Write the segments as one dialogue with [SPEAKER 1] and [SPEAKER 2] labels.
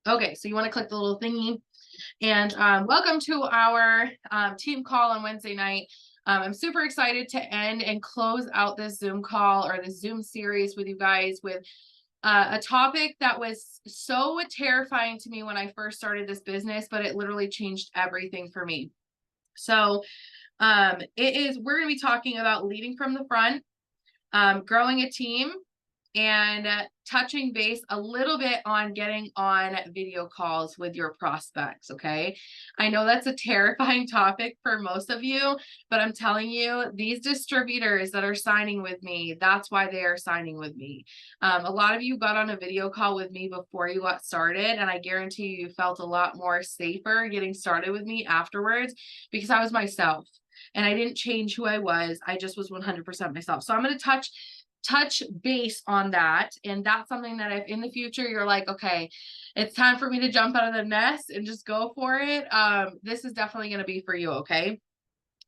[SPEAKER 1] Okay, so you want to click the little thingy. And welcome to our team call on Wednesday night. I'm super excited to end and close out this Zoom call or this Zoom series with you guys with a topic that was so terrifying to me when I first started this business, but it literally changed everything for me. So we're going to be talking about leading from the front, growing a team, and touching base a little bit on getting on video calls with your prospects. Okay. I know that's a terrifying topic for most of you, but I'm telling you, these distributors that are signing with me, that's why they are signing with me. A lot of you got on a video call with me before you got started, and I guarantee you felt a lot more safer getting started with me afterwards because I was myself and I didn't change who I was. I just was 100% myself. So I'm going to touch base on that. And that's something that if in the future you're like, okay, it's time for me to jump out of the nest and just go for it, this is definitely going to be for you. Okay.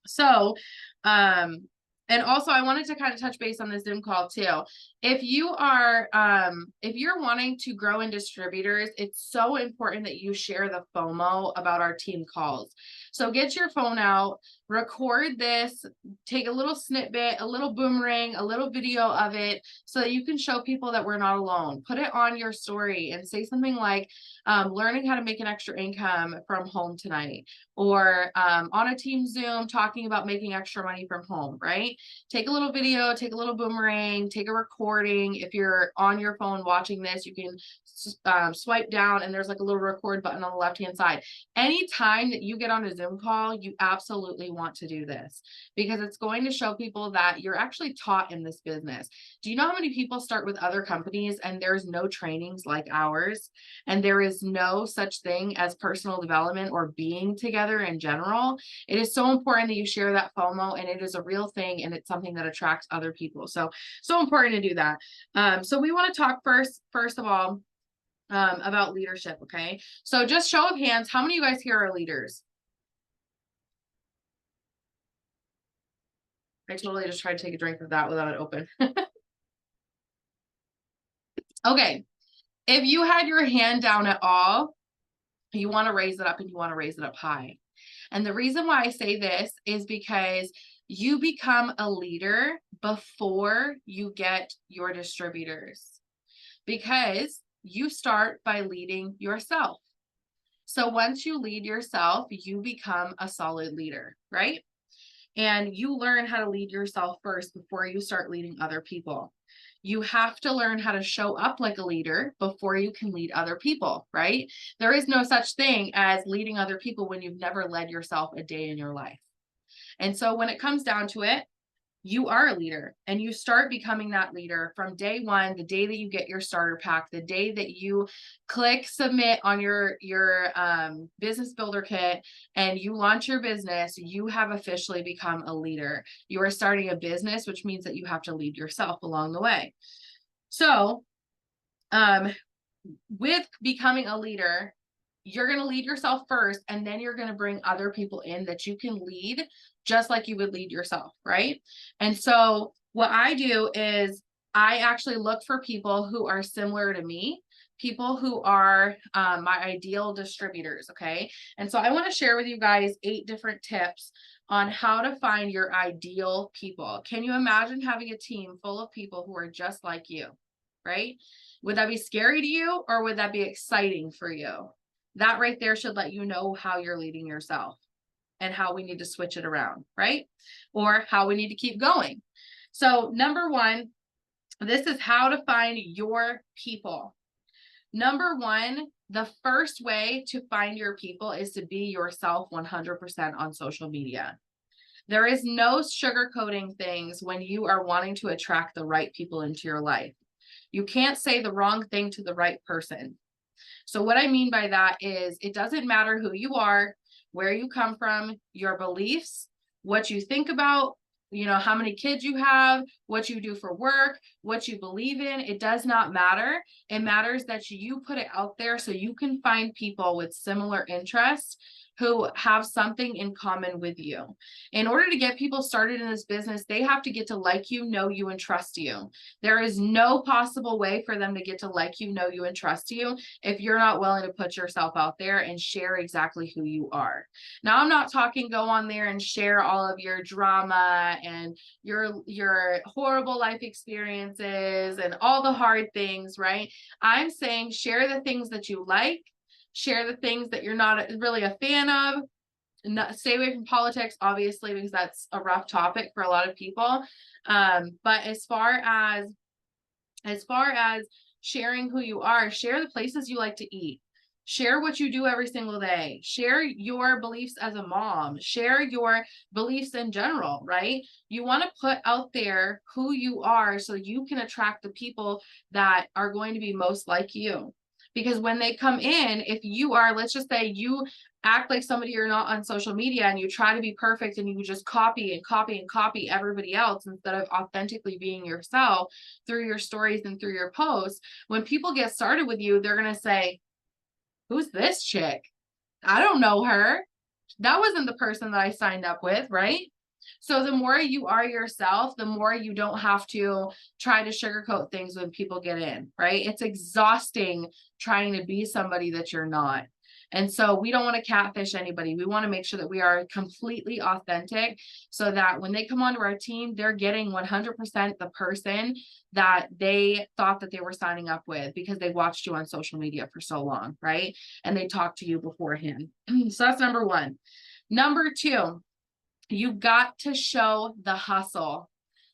[SPEAKER 1] So and also I wanted to kind of touch base on this Zoom call too. If you are if you're wanting to grow in distributors, it's so important that you share the FOMO about our team calls. So get your phone out, record this, take a little snippet, a little boomerang, a little video of it so that you can show people that we're not alone. Put it on your story and say something like learning how to make an extra income from home tonight, or on a team Zoom talking about making extra money from home, right? Take a little video, take a little boomerang, take a recording. If you're on your phone watching this, you can swipe down and there's like a little record button on the left-hand side. Anytime that you get on a Zoom call, you absolutely want to do this because it's going to show people that you're actually taught in this business. Do you know how many people start with other companies and there's no trainings like ours? And there is no such thing as personal development or being together in general. It is so important that you share that FOMO, and it is a real thing and it's something that attracts other people. So important to do that. So we want to talk first of all, about leadership. Okay. So just show of hands, how many of you guys here are leaders? I totally just tried to take a drink of that without it open. Okay. If you had your hand down at all, you want to raise it up and you want to raise it up high. And the reason why I say this is because you become a leader before you get your distributors, because you start by leading yourself. So once you lead yourself, you become a solid leader, right? And you learn how to lead yourself first before you start leading other people. You have to learn how to show up like a leader before you can lead other people, right? There is no such thing as leading other people when you've never led yourself a day in your life. And so when it comes down to it, you are a leader and you start becoming that leader from day one, the day that you get your starter pack, the day that you click submit on your business builder kit and you launch your business. You have officially become a leader. You are starting a business, which means that you have to lead yourself along the way. So with becoming a leader, you're going to lead yourself first, and then you're going to bring other people in that you can lead just like you would lead yourself, right? And so what I do is I actually look for people who are similar to me, people who are my ideal distributors, okay? And so I want to share with you guys 8 different tips on how to find your ideal people. Can you imagine having a team full of people who are just like you, right? Would that be scary to you, or would that be exciting for you? That right there should let you know how you're leading yourself and how we need to switch it around, right? Or how we need to keep going. So number 1, this is how to find your people. Number 1, the first way to find your people is to be yourself 100% on social media. There is no sugarcoating things when you are wanting to attract the right people into your life. You can't say the wrong thing to the right person. So what I mean by that is it doesn't matter who you are, where you come from, your beliefs, what you think about, how many kids you have, what you do for work, what you believe in. It does not matter. It matters that you put it out there so you can find people with similar interests who have something in common with you. In order to get people started in this business, they have to get to like you, know you, and trust you. There is no possible way for them to get to like you, know you, and trust you if you're not willing to put yourself out there and share exactly who you are. Now, I'm not talking go on there and share all of your drama and your horrible life experiences and all the hard things, right? I'm saying share the things that you like, share the things that you're not really a fan of. Stay away from politics, obviously, because that's a rough topic for a lot of people. But as far as sharing who you are, share the places you like to eat. Share what you do every single day. Share your beliefs as a mom. Share your beliefs in general, right? You want to put out there who you are so you can attract the people that are going to be most like you. Because when they come in, if you are, let's just say you act like somebody you're not on social media and you try to be perfect and you just copy and copy and copy everybody else instead of authentically being yourself through your stories and through your posts, when people get started with you, they're going to say, who's this chick? I don't know her. That wasn't the person that I signed up with, right? So the more you are yourself, the more you don't have to try to sugarcoat things when people get in, right? It's exhausting trying to be somebody that you're not. And so we don't want to catfish anybody. We want to make sure that we are completely authentic so that when they come onto our team, they're getting 100% the person that they thought that they were signing up with because they watched you on social media for so long, right? And they talked to you beforehand. So that's number one. Number two, you've got to show the hustle.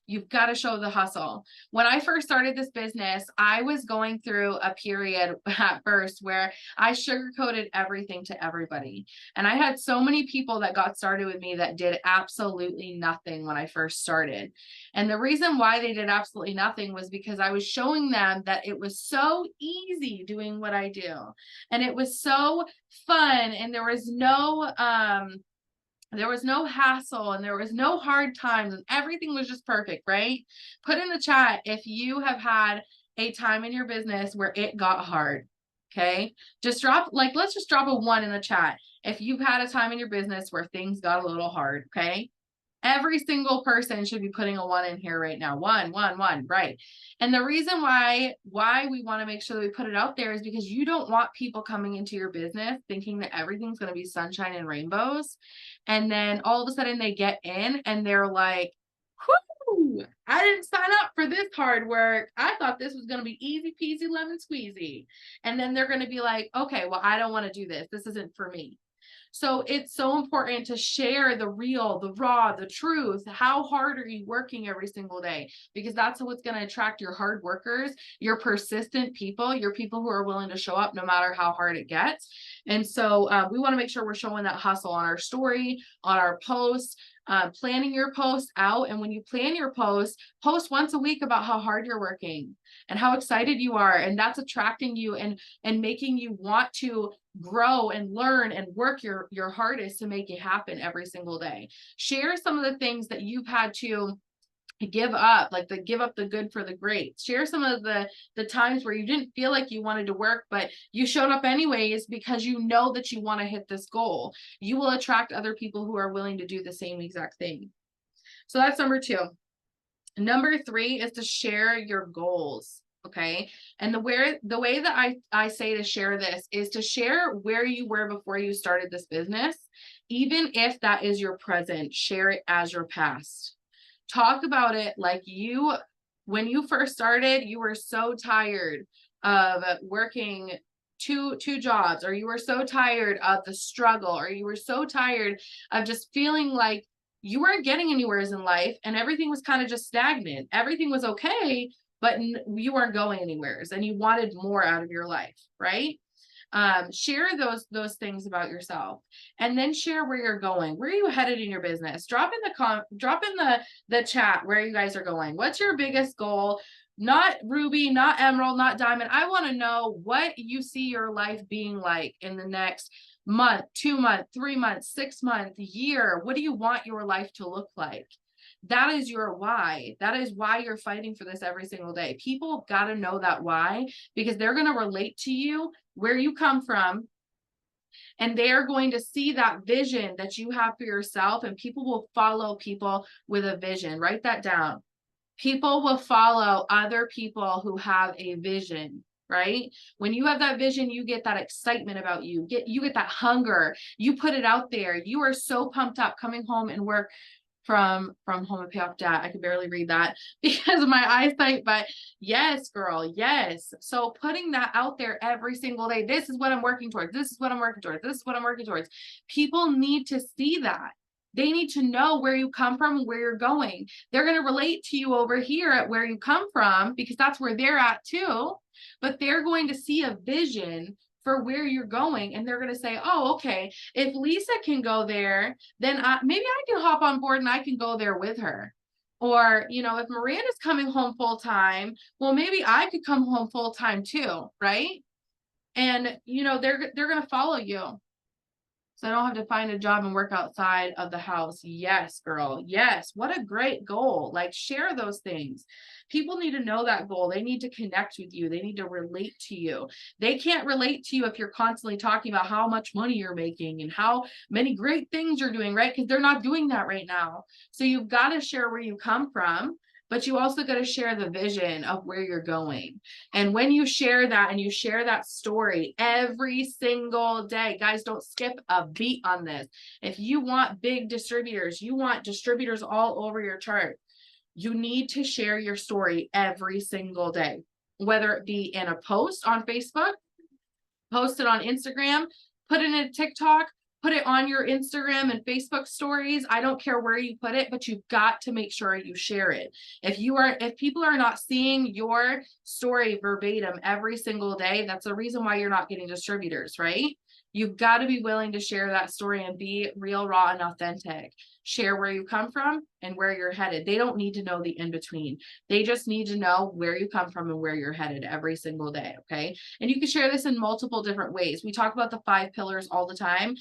[SPEAKER 1] You've got to show the hustle. When I first started this business, I was going through a period at first where I sugarcoated everything to everybody. And I had so many people that got started with me that did absolutely nothing when I first started. And the reason why they did absolutely nothing was because I was showing them that it was so easy doing what I do. And it was so fun. And there was no hassle and there was no hard times and everything was just perfect, right? Put in the chat if you have had a time in your business where it got hard. Okay. Let's just drop a 1 in the chat if you've had a time in your business where things got a little hard. Okay. Every single person should be putting a 1 in here right now. 1, 1, 1, right? And the reason why we want to make sure that we put it out there is because you don't want people coming into your business thinking that everything's going to be sunshine and rainbows. And then all of a sudden they get in and they're like, whoo, I didn't sign up for this hard work. I thought this was going to be easy peasy lemon squeezy. And then they're going to be like, okay, well, I don't want to do this. This isn't for me. So it's so important to share the real, the raw, the truth. How hard are you working every single day? Because that's what's going to attract your hard workers, your persistent people, your people who are willing to show up no matter how hard it gets. And so we want to make sure we're showing that hustle on our story, on our posts, planning your post out. And when you plan your post once a week about how hard you're working and how excited you are. And that's attracting you and making you want to grow and learn and work your hardest to make it happen every single day. Share some of the things that you've had to give up, like give up the good for the great. Share some of the times where you didn't feel like you wanted to work, but you showed up anyways because you know that you want to hit this goal. You will attract other people who are willing to do the same exact thing. So that's number 2. Number 3 is to share your goals. Okay. And the way that I say to share this is to share where you were before you started this business. Even if that is your present, share it as your past. Talk about it like when you first started, you were so tired of working two jobs, or you were so tired of the struggle, or you were so tired of just feeling like you weren't getting anywhere in life and everything was kind of just stagnant. Everything was okay, but you weren't going anywhere and you wanted more out of your life, right? Share those things about yourself, and then share where you're going. Where are you headed in your business? Drop in the chat where you guys are going. What's your biggest goal? Not ruby, not emerald, not diamond. I want to know what you see your life being like in the next month, 2 months, 3 months, 6 months, year. What do you want your life to look like? That is your why. That is why you're fighting for this every single day. People got to know that why, because they're going to relate to you, where you come from, And they are going to see that vision that you have for yourself, and people will follow people with a vision. Write that down. People will follow other people who have a vision, right? When you have that vision, you get that excitement about you get that hunger, you put it out there. You are so pumped up coming home and work from home and pay off debt. I can barely read that because of my eyesight, but yes, girl, yes. So putting that out there every single day, this is what I'm working towards. This is what I'm working towards. This is what I'm working towards. People need to see that. They need to know where you come from and where you're going. They're going to relate to you over here at where you come from because that's where they're at too. But they're going to see a vision for where you're going, and they're going to say, oh, okay, if Lisa can go there, then maybe I can hop on board and I can go there with her. Or, you know, if Miranda's coming home full time, well, maybe I could come home full time too, right? And, you know, they're going to follow you. So I don't have to find a job and work outside of the house. Yes, girl. Yes. What a great goal. Like, share those things. People need to know that goal. They need to connect with you. They need to relate to you. They can't relate to you if you're constantly talking about how much money you're making and how many great things you're doing, right? Because they're not doing that right now. So you've got to share where you come from, but you also got to share the vision of where you're going. And when you share that and you share that story every single day, guys, don't skip a beat on this. If you want big distributors, you want distributors all over your chart, you need to share your story every single day, whether it be in a post on Facebook, post it on Instagram, put it in a TikTok, put it on your Instagram and Facebook stories. I don't care where you put it, but you've got to make sure you share it. If people are not seeing your story verbatim every single day, that's the reason why you're not getting distributors, right? You've got to be willing to share that story and be real, raw, and authentic. Share where you come from and where you're headed. They don't need to know the in-between. They just need to know where you come from and where you're headed every single day, okay? And you can share this in multiple different ways. We talk about the 5 pillars all the time.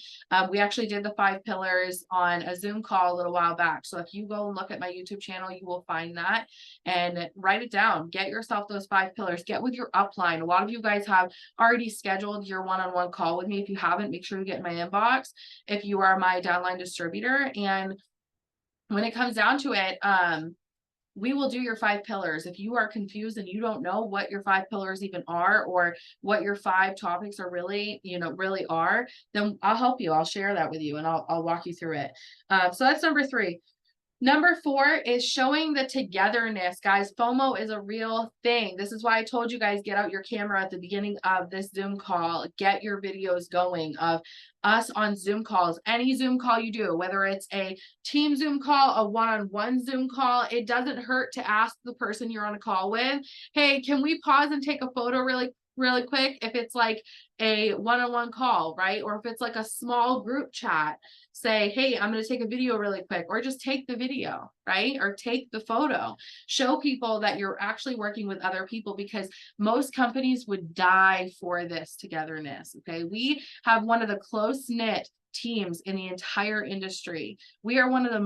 [SPEAKER 1] We actually did the 5 pillars on a Zoom call a little while back. So if you go and look at my YouTube channel, you will find that and write it down. Get yourself those 5 pillars. Get with your upline. A lot of you guys have already scheduled your one-on-one call with me. If you haven't, make sure you get in my inbox if you are my downline distributor. And when it comes down to it, we will do your 5 pillars. If you are confused and you don't know what your 5 pillars even are, or what your 5 topics are really, really are, then I'll help you. I'll share that with you and I'll walk you through it. So that's number 3. Number 4 is showing the togetherness, guys. FOMO is a real thing. This is why I told you guys, get out your camera at the beginning of this Zoom call. Get your videos going of us on Zoom calls. Any Zoom call you do, whether it's a team Zoom call, a one-on-one Zoom call, it doesn't hurt to ask the person you're on a call with, hey, can we pause and take a photo really quick? If it's like a one-on-one call, right? Or if it's like a small group chat, say, hey, I'm going to take a video really quick, or just take the video, right? Or take the photo. Show people that you're actually working with other people, because most companies would die for this togetherness. Okay. We have one of the close-knit teams in the entire industry. We are one of the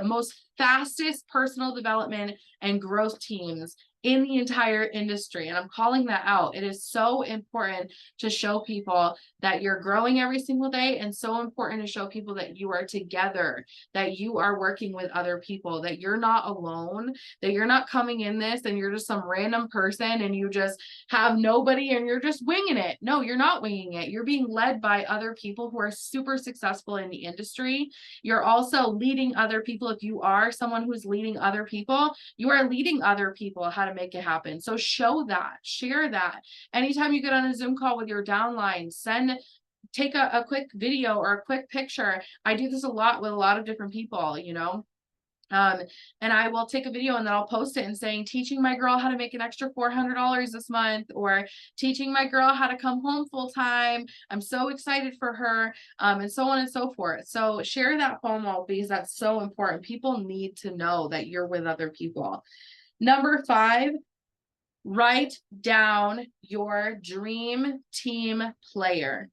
[SPEAKER 1] most fastest personal development and growth teams in the entire industry. And I'm calling that out. It is so important to show people that you're growing every single day, and so important to show people that you are together, that you are working with other people, that you're not alone, that you're not coming in this and you're just some random person and you just have nobody and you're just winging it. No, you're not winging it. You're being led by other people who are super successful in the industry. You're also leading other people. If you are someone who's leading other people, you are leading other people how to make it happen. So show that, share that. Anytime you get on a Zoom call with your downline, take a quick video or a quick picture. I do this a lot with a lot of different people, and I will take a video and then I'll post it and saying, teaching my girl how to make an extra $400 this month, or teaching my girl how to come home full time. I'm so excited for her, and so on and so forth. So share that FOMO, because that's so important. People need to know that you're with other people. Number 5, write down your dream team player.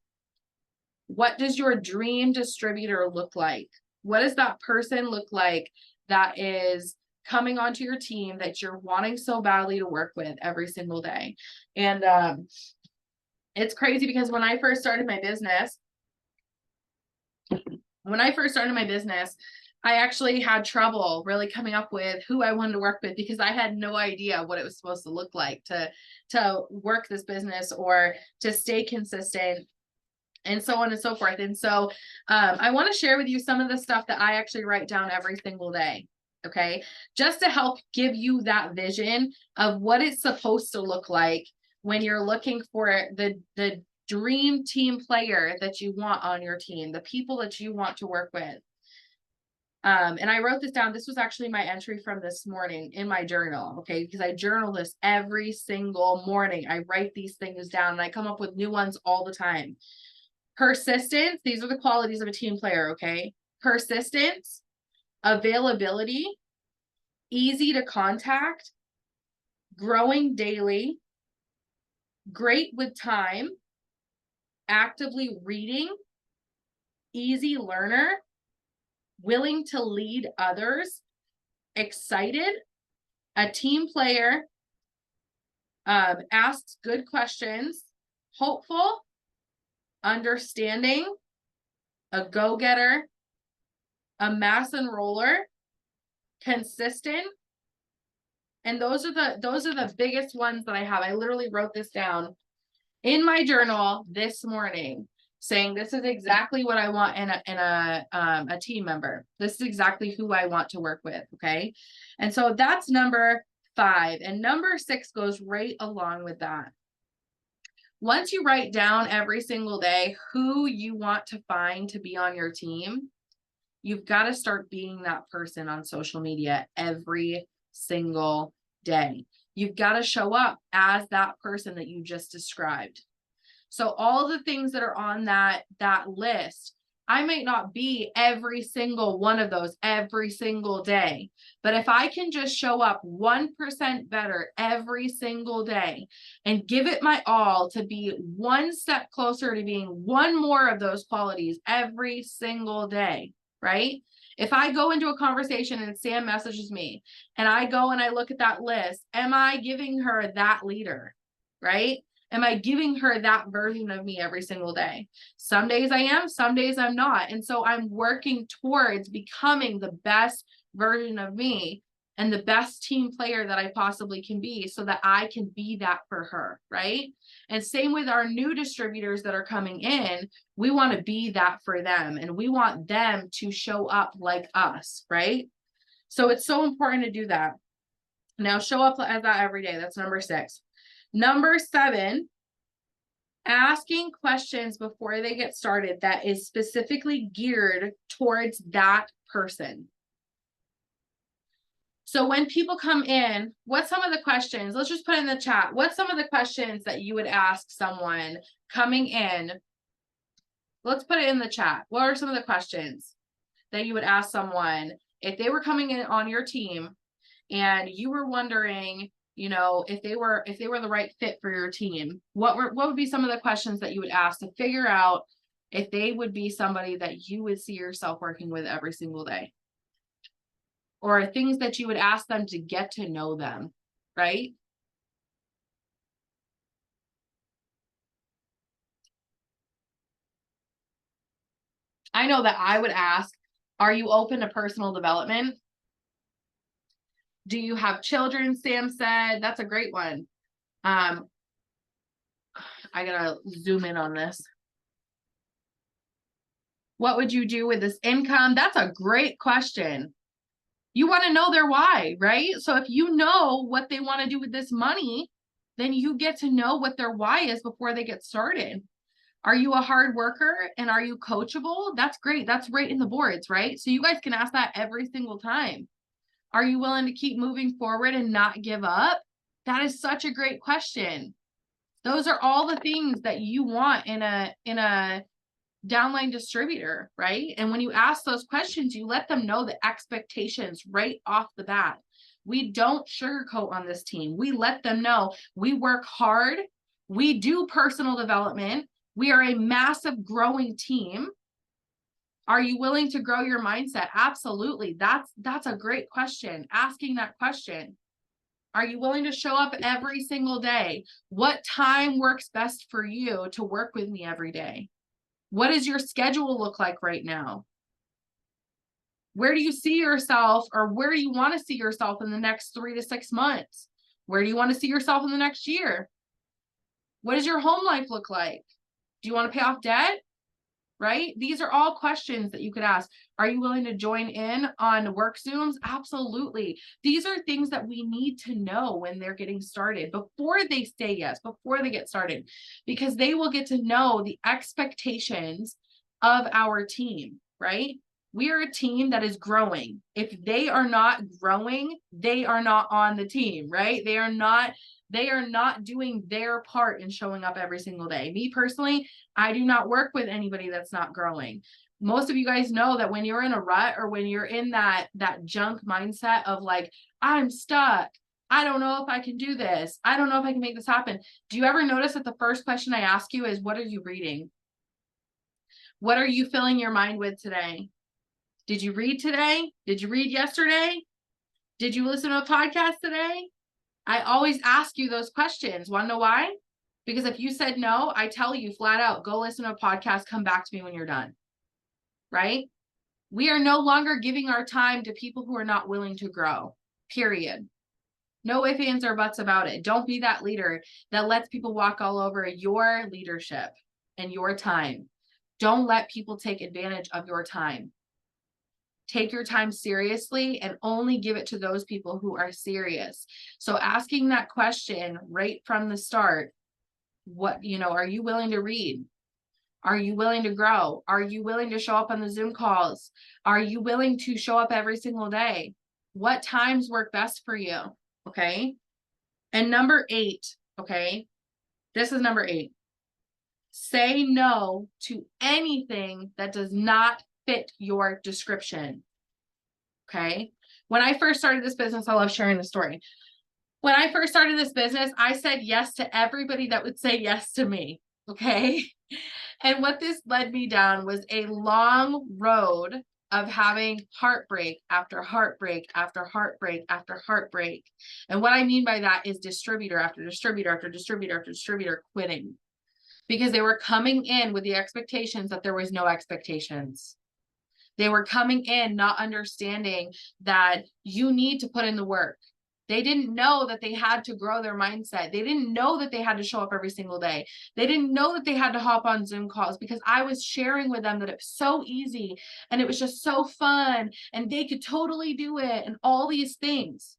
[SPEAKER 1] What does your dream distributor look like? What does that person look like that is coming onto your team that you're wanting so badly to work with every single day? And It's crazy because when I first started my business, I actually had trouble really coming up with who I wanted to work with because I had no idea what it was supposed to look like to work this business or to stay consistent and so on and so forth. And so I want to share with you some of the stuff that I actually write down every single day. Okay. Just to help give you that vision of what it's supposed to look like when you're looking for the dream team player that you want on your team, the people that you want to work with. And I wrote this down. This was actually my entry from this morning in my journal. Okay. Because I journal this every single morning. I write these things down and I come up with new ones all the time. Persistence. These are the qualities of a team player. Okay. Persistence, availability, easy to contact, growing daily, great with time, actively reading, easy learner, willing to lead others, excited, a team player, asks good questions, hopeful, understanding, a go-getter, a mass enroller, consistent. And those are the biggest ones that I have. I literally wrote this down in my journal this morning, saying this is exactly what I want in a team member. This is exactly who I want to work with. Okay. And so that's number 5. And number 6 goes right along with that. Once you write down every single day who you want to find to be on your team, you've got to start being that person on social media every single day. You've got to show up as that person that you just described. So all the things that are on that list, I might not be every single one of those every single day, but if I can just show up 1% better every single day and give it my all to be one step closer to being one more of those qualities every single day, right? If I go into a conversation and Sam messages me and I go and I look at that list, am I giving her that leader, right? Am I giving her that version of me every single day? Some days I am, some days I'm not. And so I'm working towards becoming the best version of me and the best team player that I possibly can be so that I can be that for her, right? And same with our new distributors that are coming in, we want to be that for them and we want them to show up like us, right? So it's so important to do that. Now show up as that every day. That's number 6. Number 7, asking questions before they get started that is specifically geared towards that person. So when people come in, what's some of the questions? Let's just put in the chat. What's some of the questions that you would ask someone coming in? Let's put it in the chat. What are some of the questions that you would ask someone if they were coming in on your team and you were wondering, you know, if they were the right fit for your team? What would be some of the questions that you would ask to figure out if they would be somebody that you would see yourself working with every single day? Or things that you would ask them to get to know them, right? I know that I would ask, are you open to personal development? Do you have children? Sam said, that's a great one. I gotta zoom in on this. What would you do with this income? That's a great question. You want to know their why, right? So if you know what they want to do with this money, then you get to know what their why is before they get started. Are you a hard worker and are you coachable? That's great. That's right in the boards, right? So you guys can ask that every single time. Are you willing to keep moving forward and not give up? That is such a great question. Those are all the things that you want in a downline distributor, right? And when you ask those questions, you let them know the expectations right off the bat. We don't sugarcoat on this team. We let them know we work hard. We do personal development. We are a massive growing team. Are you willing to grow your mindset? Absolutely. That's a great question. Asking that question. Are you willing to show up every single day? What time works best for you to work with me every day? What does your schedule look like right now? Where do you see yourself, or where do you want to see yourself in the next 3 to 6 months? Where do you want to see yourself in the next year? What does your home life look like? Do you want to pay off debt? Right? These are all questions that you could ask. Are you willing to join in on work Zooms? Absolutely. These are things that we need to know when they're getting started before they say yes, before they get started, because they will get to know the expectations of our team, right? We are a team that is growing. If they are not growing, they are not on the team, right? They are not doing their part in showing up every single day. Me personally, I do not work with anybody that's not growing. Most of you guys know that when you're in a rut, or when you're in that junk mindset of like, I'm stuck, I don't know if I can do this, I don't know if I can make this happen. Do you ever notice that the first question I ask you is, what are you reading? What are you filling your mind with today? Did you read today? Did you read yesterday? Did you listen to a podcast today? I always ask you those questions. Want to know why? Because if you said no, I tell you flat out, go listen to a podcast, come back to me when you're done, right? We are no longer giving our time to people who are not willing to grow, period. No ifs, ands, or buts about it. Don't be that leader that lets people walk all over your leadership and your time. Don't let people take advantage of your time. Take your time seriously and only give it to those people who are serious. So asking that question right from the start, are you willing to read? Are you willing to grow? Are you willing to show up on the Zoom calls? Are you willing to show up every single day? What times work best for you? Okay. And number 8, okay, this is number 8. Say no to anything that does not fit your description. Okay. When I first started this business, I love sharing the story. When I first started this business, I said yes to everybody that would say yes to me. Okay. And what this led me down was a long road of having heartbreak after heartbreak after heartbreak after heartbreak. And what I mean by that is distributor after distributor after distributor after distributor quitting, because they were coming in with the expectations that there was no expectations. They were coming in not understanding that you need to put in the work. They didn't know that they had to grow their mindset. They didn't know that they had to show up every single day. They didn't know that they had to hop on Zoom calls, because I was sharing with them that it was so easy and it was just so fun and they could totally do it and all these things.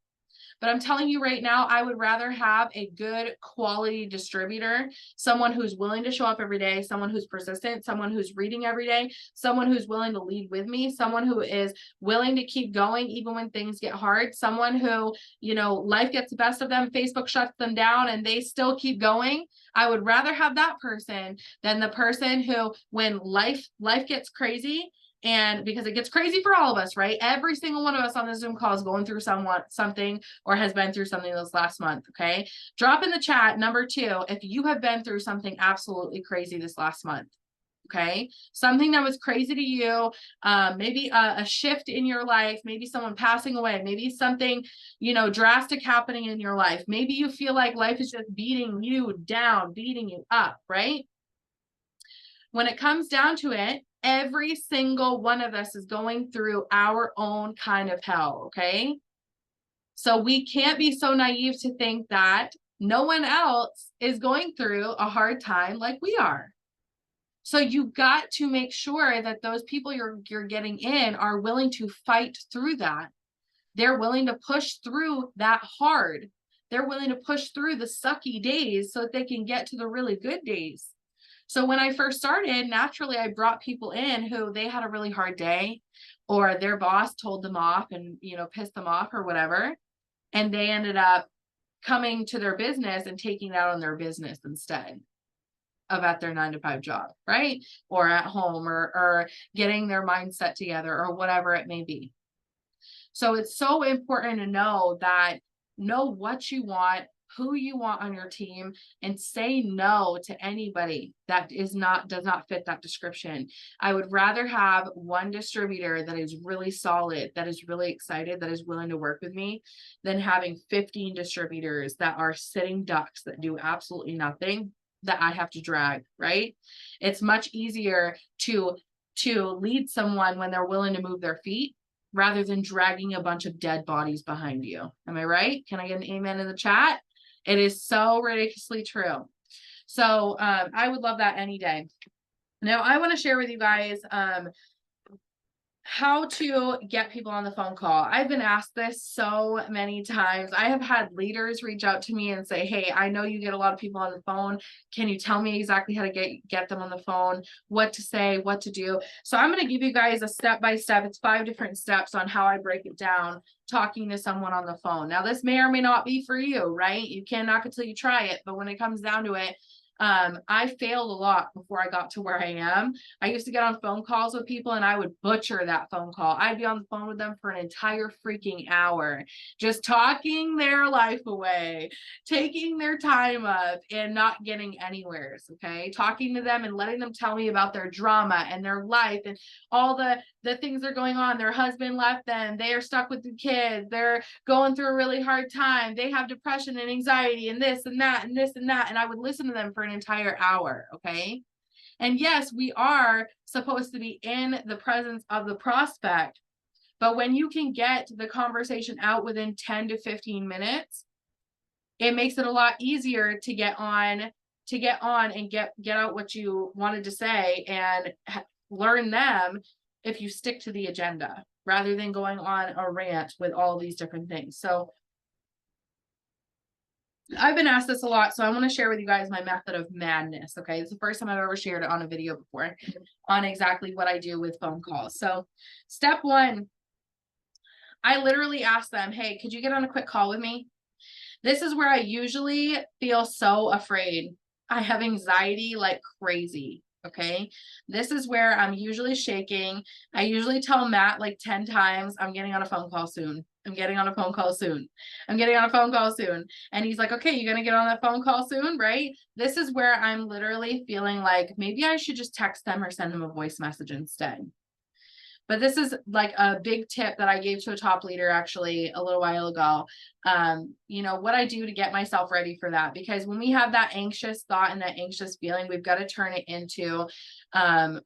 [SPEAKER 1] But I'm telling you right now, I would rather have a good quality distributor, someone who's willing to show up every day, someone who's persistent, someone who's reading every day, someone who's willing to lead with me, someone who is willing to keep going even when things get hard, someone who, life gets the best of them, Facebook shuts them down, and they still keep going. I would rather have that person than the person who, when life gets crazy, and because it gets crazy for all of us, right? Every single one of us on the Zoom call is going through something, or has been through something this last month, okay? Drop in the chat, number 2, if you have been through something absolutely crazy this last month, okay? Something that was crazy to you, maybe a shift in your life, maybe someone passing away, maybe something, drastic happening in your life. Maybe you feel like life is just beating you down, beating you up, right? When it comes down to it, every single one of us is going through our own kind of hell, okay? So we can't be so naive to think that no one else is going through a hard time like we are. So you've got to make sure that those people you're getting in are willing to fight through that. They're willing to push through that hard. They're willing to push through the sucky days so that they can get to the really good days. So when I first started, naturally, I brought people in who they had a really hard day, or their boss told them off and, pissed them off or whatever. And they ended up coming to their business and taking it out on their business instead of at their 9-to-5 job, right? Or at home, or getting their mindset together, or whatever it may be. So it's so important to know what you want, who you want on your team and say no to anybody that does not fit that description. I would rather have one distributor that is really solid, that is really excited, that is willing to work with me, than having 15 distributors that are sitting ducks that do absolutely nothing that I have to drag, right? It's much easier to lead someone when they're willing to move their feet rather than dragging a bunch of dead bodies behind you. Am I right? Can I get an amen in the chat? It is so ridiculously true. So I would love that any day. Now I want to share with you guys how to get people on the phone call. I've been asked this so many times. I have had leaders reach out to me and say, hey, I know you get a lot of people on the phone. Can you tell me exactly how to get them on the phone, what to say, what to do? So I'm going to give you guys a step-by-step. It's 5 different steps on how I break it down talking to someone on the phone. Now, this may or may not be for you, right? You can't knock it till you try it. But when it comes down to it, I failed a lot before I got to where I am. I used to get on phone calls with people and I would butcher that phone call. I'd be on the phone with them for an entire freaking hour, just talking their life away, taking their time up and not getting anywhere. Okay. Talking to them and letting them tell me about their drama and their life and all the things that are going on. Their husband left them. They are stuck with the kids. They're going through a really hard time. They have depression and anxiety and this and that and this and that. And I would listen to them for an entire hour. Okay. And yes, we are supposed to be in the presence of the prospect, but when you can get the conversation out within 10 to 15 minutes, it makes it a lot easier to get on and get out what you wanted to say and learn them if you stick to the agenda rather than going on a rant with all these different things. So I've been asked this a lot, so I want to share with you guys my method of madness. Okay, it's the first time I've ever shared it on a video before on exactly what I do with phone calls. So step 1, I literally ask them, hey, could you get on a quick call with me? This is where I usually feel so afraid. I have anxiety like crazy. Okay. This is where I'm usually shaking. I usually tell Matt like 10 times, I'm getting on a phone call soon. I'm getting on a phone call soon. I'm getting on a phone call soon. And he's like, okay, you're going to get on that phone call soon, right? This is where I'm literally feeling like maybe I should just text them or send them a voice message instead. But this is like a big tip that I gave to a top leader actually a little while ago. You know, what I do to get myself ready for that, because when we have that anxious thought and that anxious feeling, we've got to turn it into,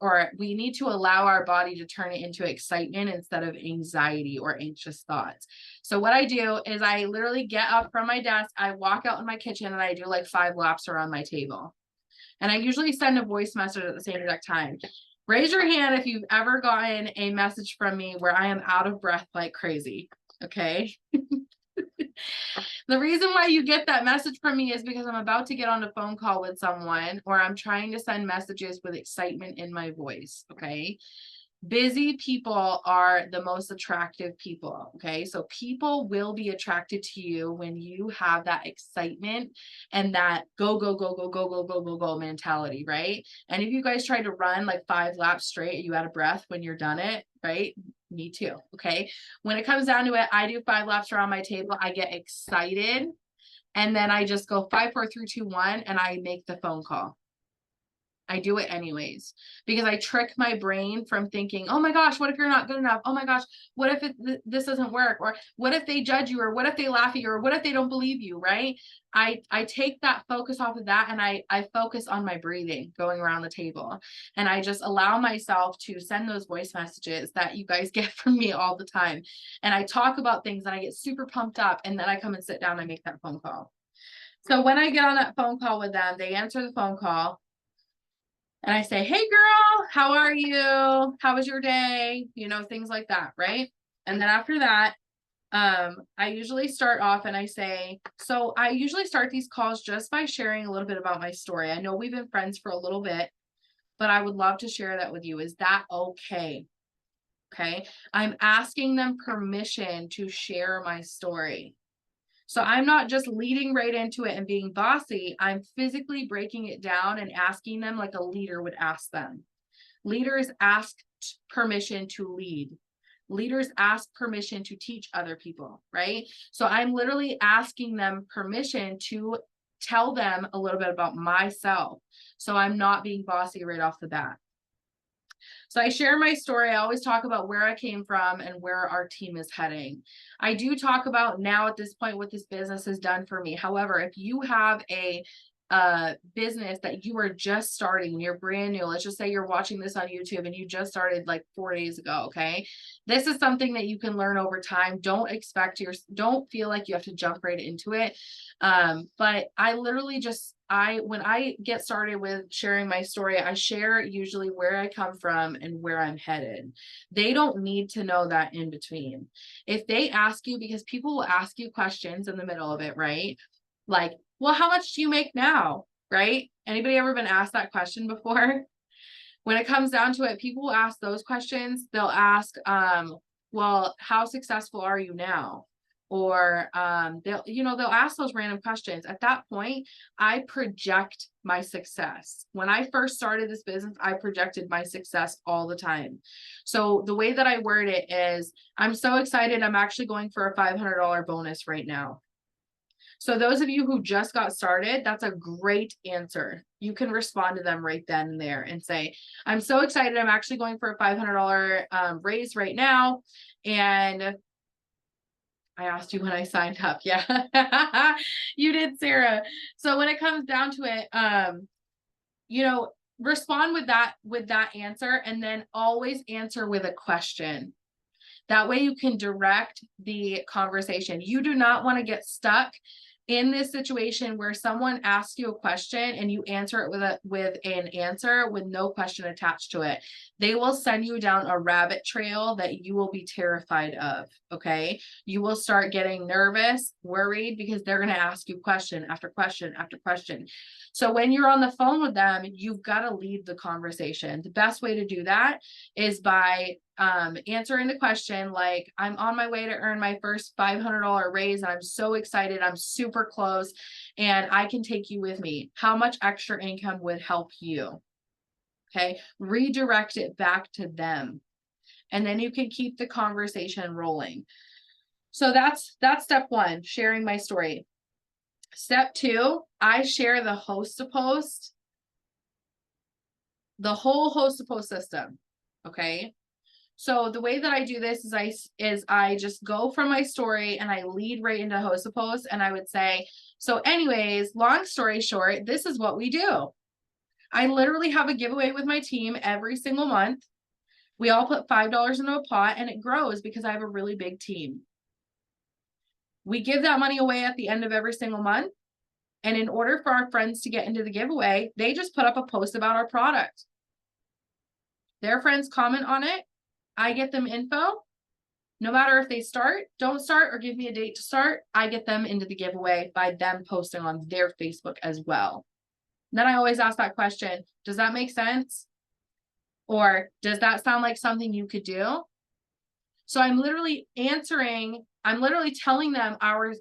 [SPEAKER 1] or we need to allow our body to turn it into excitement instead of anxiety or anxious thoughts. So what I do is I literally get up from my desk, I walk out in my kitchen and I do like 5 laps around my table. And I usually send a voice message at the same exact time. Raise your hand if you've ever gotten a message from me where I am out of breath like crazy. Okay. The reason why you get that message from me is because I'm about to get on a phone call with someone, or I'm trying to send messages with excitement in my voice. Okay. Busy people are the most attractive people. Okay. So people will be attracted to you when you have that excitement and that go, go, go, go, go, go, go, go, go mentality. Right. And if you guys try to run like 5 laps straight, are you out of breath when you're done it? Right. Me too. Okay. When it comes down to it, I do 5 laps around my table. I get excited and then I just go 5, 4, 3, 2, 1, and I make the phone call. I do it anyways, because I trick my brain from thinking, oh my gosh, what if you're not good enough? Oh my gosh, what if this doesn't work? Or what if they judge you? Or what if they laugh at you? Or what if they don't believe you, right? I take that focus off of that and I focus on my breathing going around the table. And I just allow myself to send those voice messages that you guys get from me all the time. And I talk about things and I get super pumped up, and then I come and sit down and I make that phone call. So when I get on that phone call with them, they answer the phone call. And I say, hey girl, how are you? How was your day? You know, things like that, right? And then after that, I usually start off and I say, so I usually start these calls just by sharing a little bit about my story. I know we've been friends for a little bit, but I would love to share that with you. Is that okay? Okay. I'm asking them permission to share my story. So I'm not just leading right into it and being bossy. I'm physically breaking it down and asking them like a leader would ask them. Leaders ask permission to lead. Leaders ask permission to teach other people, right? So I'm literally asking them permission to tell them a little bit about myself. So I'm not being bossy right off the bat. So I share my story. I always talk about where I came from and where our team is heading. I do talk about now at this point what this business has done for me. However, if you have a business that you are just starting and you're brand new, let's just say you're watching this on YouTube and you just started like 4 days ago, okay? This is something that you can learn over time. Don't feel like you have to jump right into it. But I literally when I get started with sharing my story, I share usually where I come from and where I'm headed. They don't need to know that in between. If they ask you, because people will ask you questions in the middle of it, right? Like, well, how much do you make now? Right? Anybody ever been asked that question before? When it comes down to it, people will ask those questions. They'll ask, well, how successful are you now? Or they'll ask those random questions. At that point, I project my success. When I first started this business, I projected my success all the time. So the way that I word it is, I'm so excited, I'm actually going for a $500 bonus right now. So those of you who just got started, that's a great answer. You can respond to them right then and there and say, I'm so excited, I'm actually going for a $500 raise right now. And I asked you when I signed up. Yeah, you did, Sarah. So when it comes down to it, respond with that answer, and then always answer with a question. That way you can direct the conversation. You do not want to get stuck in this situation where someone asks you a question and you answer it with an answer with no question attached to it. They will send you down a rabbit trail that you will be terrified of, okay? You will start getting nervous, worried, because they're going to ask you question after question after question. So when you're on the phone with them, you've got to lead the conversation. The best way to do that is by answering the question like, I'm on my way to earn my first $500 raise and I'm so excited, I'm super close, and I can take you with me. How much extra income would help you? Okay, redirect it back to them, and then you can keep the conversation rolling. So that's step one, sharing my story. Step two, I share the host to post, the whole host to post system. Okay. So the way that I do this is I just go from my story and I lead right into host to post, and I would say, so anyways, long story short, this is what we do. I literally have a giveaway with my team every single month. We all put $5 into a pot and it grows because I have a really big team. We give that money away at the end of every single month. And in order for our friends to get into the giveaway, they just put up a post about our product. Their friends comment on it. I get them info. No matter if they start, don't start, or give me a date to start, I get them into the giveaway by them posting on their Facebook as well. Then I always ask that question, does that make sense? Or does that sound like something you could do? So I'm literally telling them our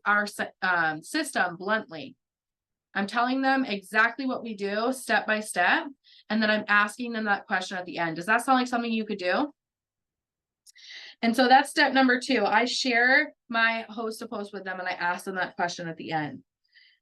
[SPEAKER 1] system bluntly. I'm telling them exactly what we do step by step. And then I'm asking them that question at the end. Does that sound like something you could do? And so that's step number two. I share my host to post with them and I ask them that question at the end.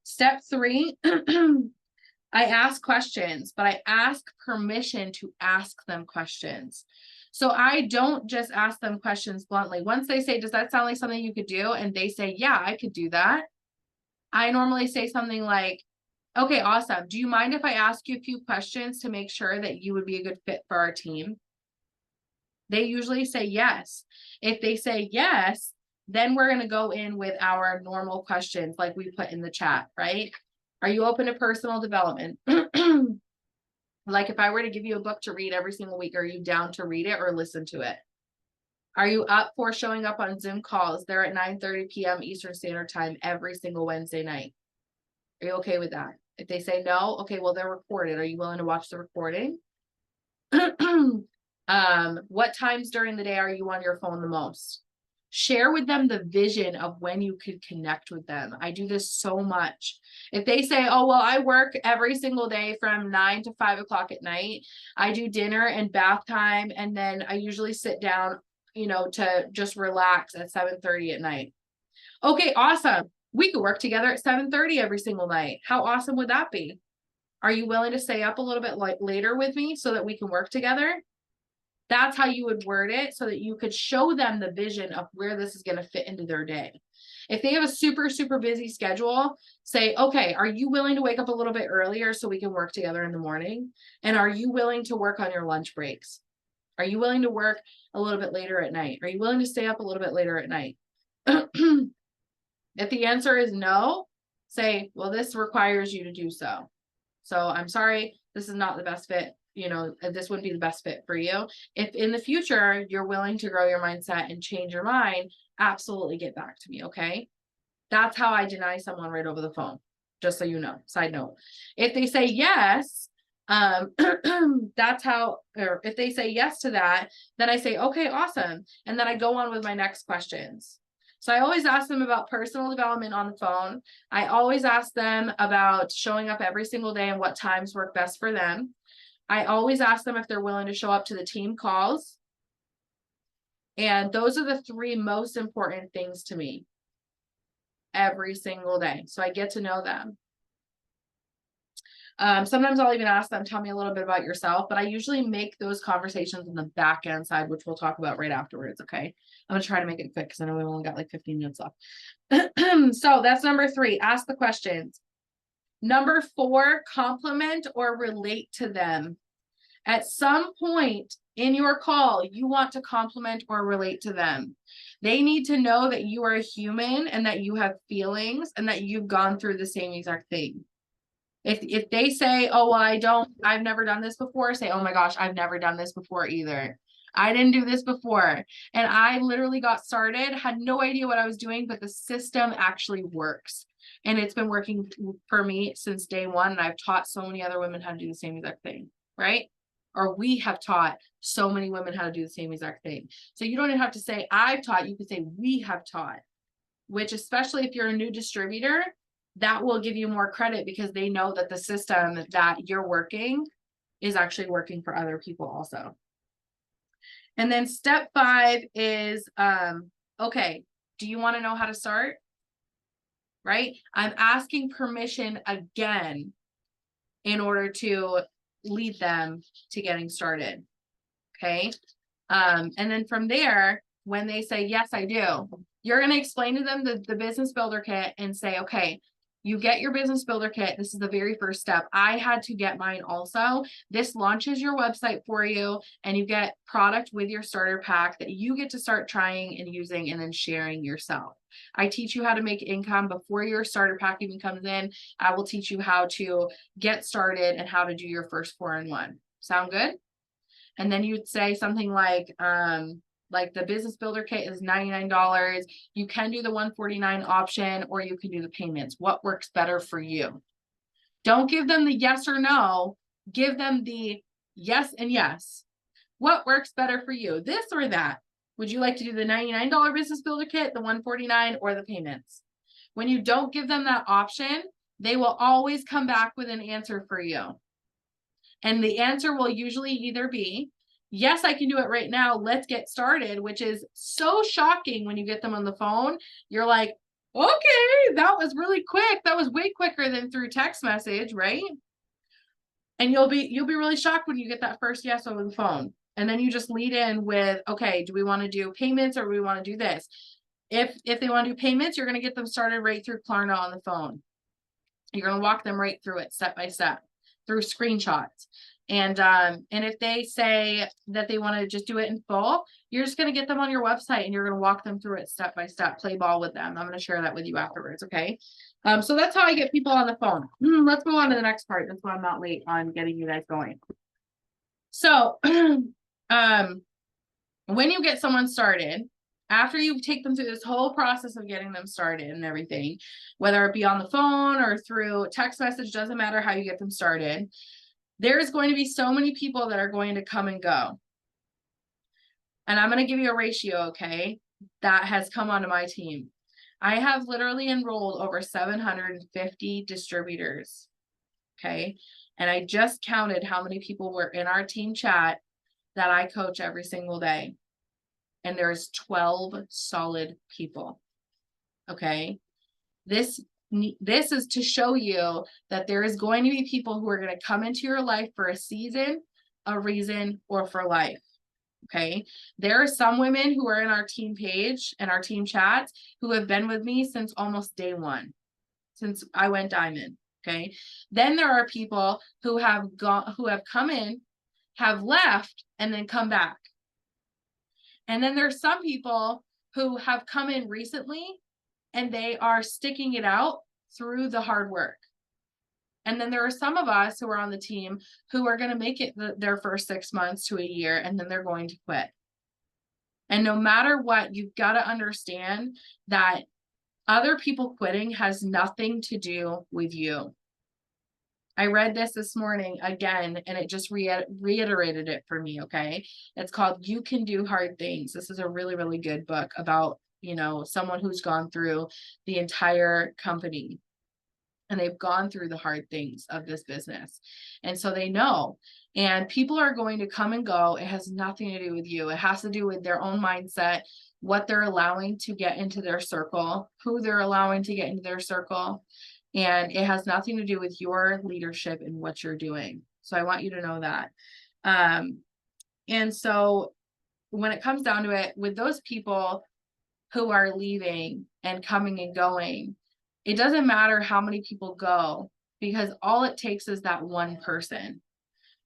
[SPEAKER 1] Step three, I ask questions, but I ask permission to ask them questions. So I don't just ask them questions bluntly. Once they say, does that sound like something you could do? And they say, yeah, I could do that. I normally say something like, okay, awesome. Do you mind if I ask you a few questions to make sure that you would be a good fit for our team? They usually say yes. If they say yes, then we're going to go in with our normal questions like we put in the chat, right? Are you open to personal development? Like if I were to give you a book to read every single week, are you down to read it or listen to it? Are you up for showing up on Zoom calls? They're at 9:30 p.m. Eastern Standard Time every single Wednesday night. Are you okay with that? If they say no, okay, well, they're recorded. Are you willing to watch the recording? What times during the day are you on your phone the most? Share with them the vision of when you could connect with them. I do this so much. If they say, oh, well, I work every single day from 9 to 5 o'clock at night. I do dinner and bath time. And then I usually sit down to just relax at 7:30 at night. Okay, awesome. We could work together at 7:30 every single night. How awesome would that be? Are you willing to stay up a little bit later with me so that we can work together? That's how you would word it so that you could show them the vision of where this is going to fit into their day. If they have a super, super busy schedule, say, okay, are you willing to wake up a little bit earlier so we can work together in the morning? And are you willing to work on your lunch breaks? Are you willing to work a little bit later at night? Are you willing to stay up a little bit later at night? If the answer is no, say, well, this requires you to do so. So I'm sorry, this is not the best fit. This wouldn't be the best fit for you. If in the future you're willing to grow your mindset and change your mind, absolutely get back to me. Okay. That's how I deny someone right over the phone. Just so you know, side note. If they say yes, that's how, or if they say yes to that, then I say, okay, awesome. And then I go on with my next questions. So I always ask them about personal development on the phone. I always ask them about showing up every single day and what times work best for them. I always ask them if they're willing to show up to the team calls. And those are the 3 most important things to me every single day. So I get to know them. Sometimes I'll even ask them, tell me a little bit about yourself, but I usually make those conversations on the back end side, which we'll talk about right afterwards. Okay. I'm going to try to make it quick because I know we've only got like 15 minutes left. So that's number 3, ask the questions. Number 4, compliment or relate to them. At some point in your call, you want to compliment or relate to them. They need to know that you are a human and that you have feelings and that you've gone through the same exact thing. If they say, oh, well, I've never done this before, say, oh my gosh, I've never done this before either. I didn't do this before. And I literally got started, had no idea what I was doing, but the system actually works. And it's been working for me since day one. And I've taught so many other women how to do the same exact thing, right? Or we have taught so many women how to do the same exact thing. So you don't even have to say, I've taught, you could say, we have taught, which especially if you're a new distributor, that will give you more credit because they know that the system that you're working is actually working for other people also. And then step 5 is, okay, do you want to know how to start? Right? I'm asking permission again in order to lead them to getting started. Okay. And then from there, when they say, yes, I do, you're going to explain to them the business builder kit and say, okay, you get your business builder kit. This is the very first step. I had to get mine also. This launches your website for you and you get product with your starter pack that you get to start trying and using and then sharing yourself. I teach you how to make income before your starter pack even comes in. I will teach you how to get started and how to do your first 4-in-1. Sound good? And then you'd say something like the business builder kit is $99. You can do the $149 option, or you can do the payments. What works better for you? Don't give them the yes or no. Give them the yes and yes. What works better for you? This or that? Would you like to do the $99 business builder kit, the $149, or the payments? When you don't give them that option, they will always come back with an answer for you. And the answer will usually either be, yes, I can do it right now. Let's get started, which is so shocking when you get them on the phone. You're like, okay, that was really quick. That was way quicker than through text message, right? And you'll be really shocked when you get that first yes over the phone. And then you just lead in with, okay, do we want to do payments or do we want to do this? If they want to do payments, you're going to get them started right through Klarna on the phone. You're going to walk them right through it step by step through screenshots. And if they say that they want to just do it in full, you're just going to get them on your website and you're going to walk them through it step by step, play ball with them. I'm going to share that with you afterwards. Okay. So that's how I get people on the phone. Let's move on to the next part. That's why I'm not late on getting you guys going. So, when you get someone started, after you take them through this whole process of getting them started and everything, whether it be on the phone or through text message, doesn't matter how you get them started, there's going to be so many people that are going to come and go. And I'm going to give you a ratio, okay, that has come onto my team. I have literally enrolled over 750 distributors, okay? And I just counted how many people were in our team chat that I coach every single day. and there's 12 solid people. Okay. This is to show you that there is going to be people who are going to come into your life for a season, a reason, or for life. Okay. There are some women who are in our team page and our team chats who have been with me since almost day one, since I went diamond. Okay. Then there are people who have come in, have left, and then come back. And then there's some people who have come in recently and they are sticking it out through the hard work. And then there are some of us who are on the team who are going to make it their first 6 months to a year, and then they're going to quit. And no matter what, you've got to understand that other people quitting has nothing to do with you. I read this morning again, and it just reiterated it for me. Okay. It's called You Can Do Hard Things. This is a really, really good book about, someone who's gone through the entire company and they've gone through the hard things of this business. And so they know, and people are going to come and go. It has nothing to do with you. It has to do with their own mindset, what they're allowing to get into their circle, who they're allowing to get into their circle. And it has nothing to do with your leadership and what you're doing. So I want you to know that. And so when it comes down to it, with those people who are leaving and coming and going, it doesn't matter how many people go, because all it takes is that one person.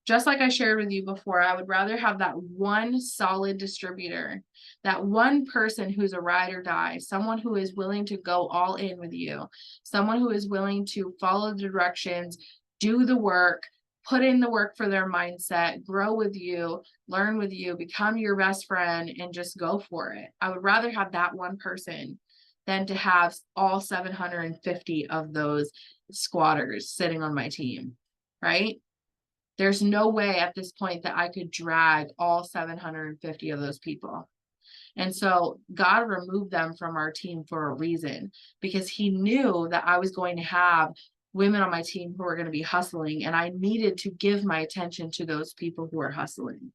[SPEAKER 1] Just like I shared with you before, I would rather have that one solid distributor, that one person who's a ride or die, someone who is willing to go all in with you, someone who is willing to follow the directions, do the work, put in the work for their mindset, grow with you, learn with you, become your best friend, and just go for it. I would rather have that one person than to have all 750 of those squatters sitting on my team, right? There's no way at this point that I could drag all 750 of those people. And so God removed them from our team for a reason, because he knew that I was going to have women on my team who are going to be hustling, and I needed to give my attention to those people who are hustling.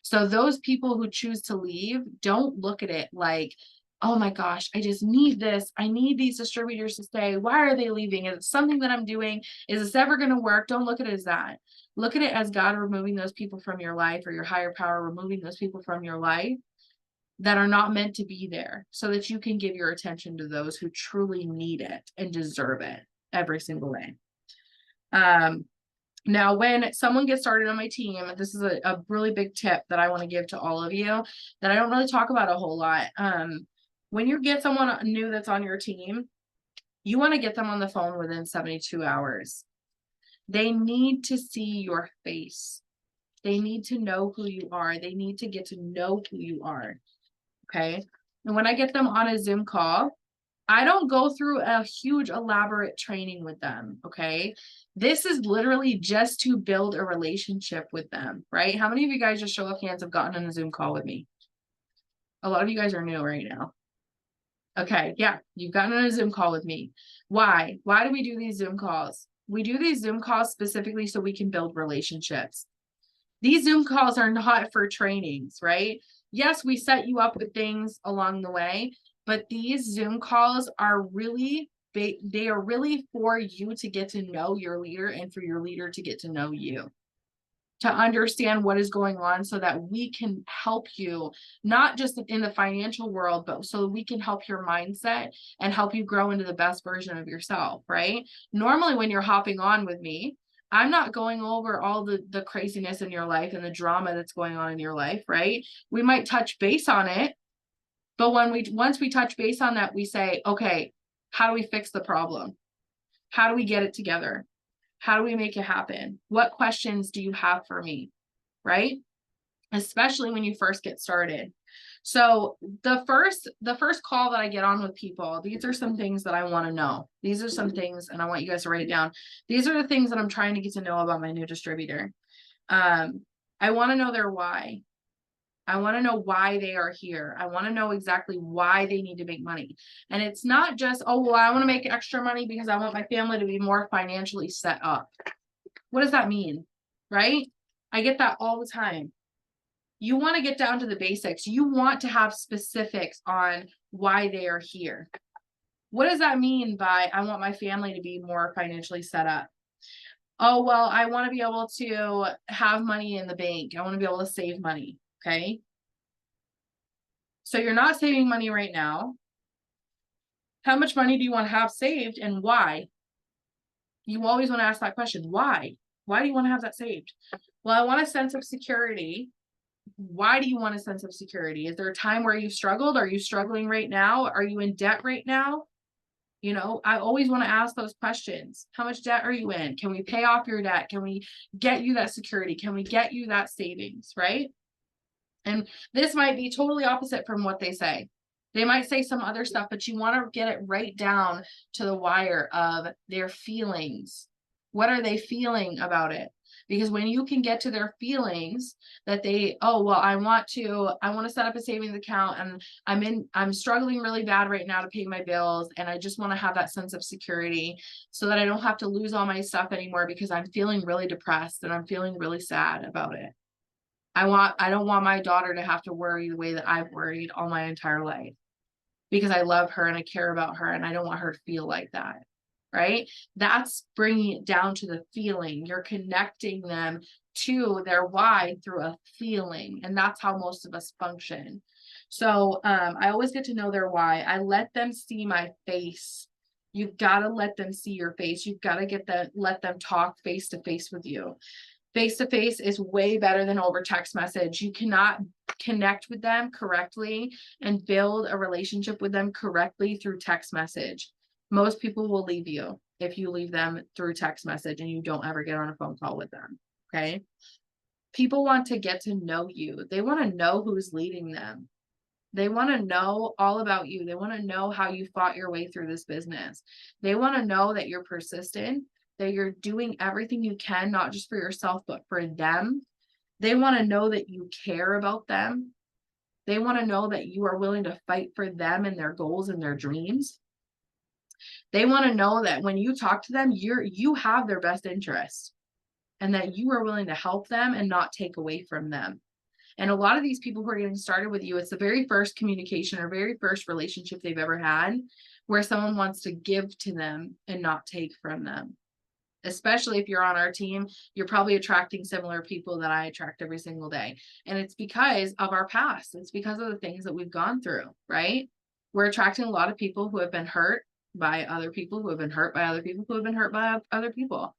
[SPEAKER 1] So those people who choose to leave, don't look at it like, oh my gosh, I just need this. I need these distributors to stay. Why are they leaving? Is it something that I'm doing? Is this ever going to work? Don't look at it as that. Look at it as God removing those people from your life, or your higher power removing those people from your life that are not meant to be there, so that you can give your attention to those who truly need it and deserve it every single day. Now, when someone gets started on my team, this is a really big tip that I want to give to all of you that I don't really talk about a whole lot. When you get someone new that's on your team, you want to get them on the phone within 72 hours. They need to see your face. They need to know who you are. They need to get to know who you are. Okay. And when I get them on a Zoom call, I don't go through a huge elaborate training with them. Okay. This is literally just to build a relationship with them, right? How many of you guys, just show of hands, have gotten on a Zoom call with me? A lot of you guys are new right now. Okay. Yeah. You've gotten on a Zoom call with me. Why? Why do we do these Zoom calls? We do these Zoom calls specifically so we can build relationships. These Zoom calls are not for trainings, right? Yes, we set you up with things along the way, but these Zoom calls are really big. They are really for you to get to know your leader, and for your leader to get to know you, to understand what is going on, so that we can help you, not just in the financial world, but so we can help your mindset and help you grow into the best version of yourself, right? Normally, when you're hopping on with me, I'm not going over all the craziness in your life and the drama that's going on in your life, right? We might touch base on it, but once we touch base on that, we say, okay, how do we fix the problem? How do we get it together? How do we make it happen? What questions do you have for me? Right? Especially when you first get started. So the first call that I get on with people, these are some things that I want to know. These are some things, and I want you guys to write it down. These are the things that I'm trying to get to know about my new distributor. I want to know their why. I want to know why they are here. I want to know exactly why they need to make money. And it's not just, oh, well, I want to make extra money because I want my family to be more financially set up. What does that mean? Right? I get that all the time. You want to get down to the basics. You want to have specifics on why they are here. What does that mean by I want my family to be more financially set up? Oh, well, I want to be able to have money in the bank. I want to be able to save money. Okay. So you're not saving money right now. How much money do you want to have saved and why? You always want to ask that question. Why? Why do you want to have that saved? Well, I want a sense of security. Why do you want a sense of security? Is there a time where you struggled? Are you struggling right now? Are you in debt right now? You know, I always want to ask those questions. How much debt are you in? Can we pay off your debt? Can we get you that security? Can we get you that savings, right? And this might be totally opposite from what they say. They might say some other stuff, but you want to get it right down to the wire of their feelings. What are they feeling about it? Because when you can get to their feelings that they, oh, well, I want to set up a savings account and I'm struggling really bad right now to pay my bills. And I just want to have that sense of security so that I don't have to lose all my stuff anymore because I'm feeling really depressed and I'm feeling really sad about it. I don't want my daughter to have to worry the way that I've worried all my entire life because I love her and I care about her and I don't want her to feel like that. Right? That's bringing it down to the feeling. You're connecting them to their why through a feeling. And that's how most of us function. So I always get to know their why. I let them see my face. You've got to let them see your face. You've got to let them talk face to face with you. Face to face is way better than over text message. You cannot connect with them correctly and build a relationship with them correctly through text message. Most people will leave you if you leave them through text message and you don't ever get on a phone call with them. Okay. People want to get to know you. They want to know who's leading them. They want to know all about you. They want to know how you fought your way through this business. They want to know that you're persistent, that you're doing everything you can, not just for yourself, but for them. They want to know that you care about them. They want to know that you are willing to fight for them and their goals and their dreams. They want to know that when you talk to them, you have their best interest and that you are willing to help them and not take away from them. And a lot of these people who are getting started with you, it's the very first communication or very first relationship they've ever had where someone wants to give to them and not take from them. Especially if you're on our team, you're probably attracting similar people that I attract every single day. And it's because of our past. It's because of the things that we've gone through, right? We're attracting a lot of people who have been hurt by other people, who have been hurt by other people, who have been hurt by other people.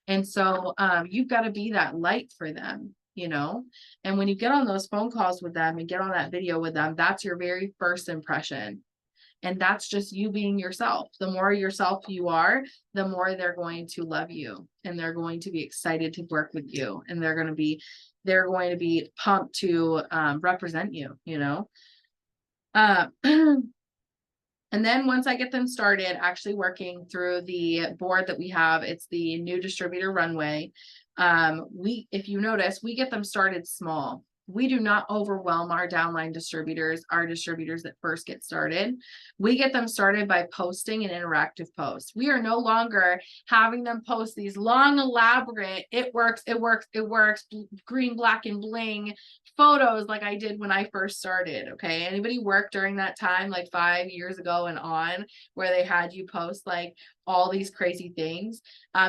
[SPEAKER 1] And so you've got to be that light for them, you know? And when you get on those phone calls with them and get on that video with them, that's your very first impression. And that's just you being yourself. The more yourself you are, the more they're going to love you and they're going to be excited to work with you. And they're going to be pumped to represent you, you know? And then once I get them started actually working through the board that we have, it's the new distributor runway. If you notice, we get them started small. We do not overwhelm our downline distributors, our distributors that first get started. We get them started by posting an interactive post. We are no longer having them post these long, elaborate, it works, green, black, and bling photos like I did when I first started. Okay. Anybody work during that time, like 5 years ago and on, where they had you post like all these crazy things?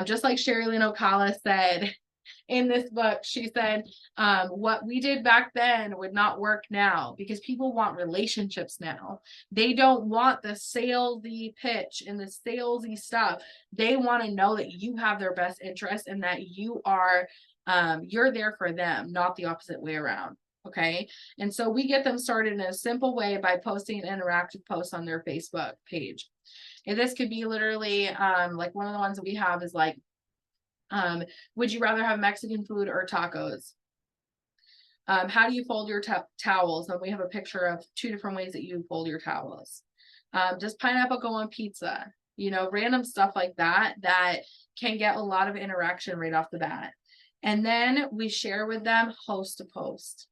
[SPEAKER 1] Just like Sherry Lynn Ocala said, in this book, she said, what we did back then would not work now because people want relationships now. They don't want the salesy pitch and the salesy stuff. They want to know that you have their best interest and that you're there for them, not the opposite way around. Okay. And so we get them started in a simple way by posting an interactive post on their Facebook page. And this could be literally like one of the ones that we have is like, would you rather have Mexican food or tacos? How do you fold your towels? And we have a picture of 2 different ways that you fold your towels. Does pineapple go on pizza? You know, random stuff like that can get a lot of interaction right off the bat. And then we share with them host to post.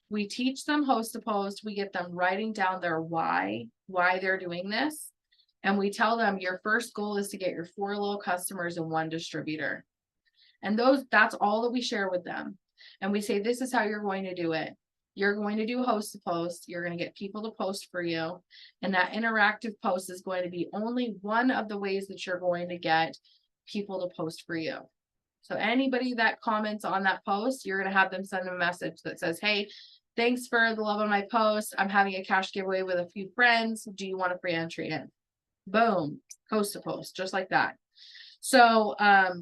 [SPEAKER 1] We teach them host to post. We get them writing down their why they're doing this. And we tell them your first goal is to get your 4 low customers and 1 distributor. And that's all that we share with them. And we say, this is how you're going to do it. You're going to do host to post. You're going to get people to post for you. And that interactive post is going to be only one of the ways that you're going to get people to post for you. So anybody that comments on that post, you're going to have them send them a message that says, hey, thanks for the love on my post. I'm having a cash giveaway with a few friends. Do you want a free entry in? Boom, post to post, just like that. So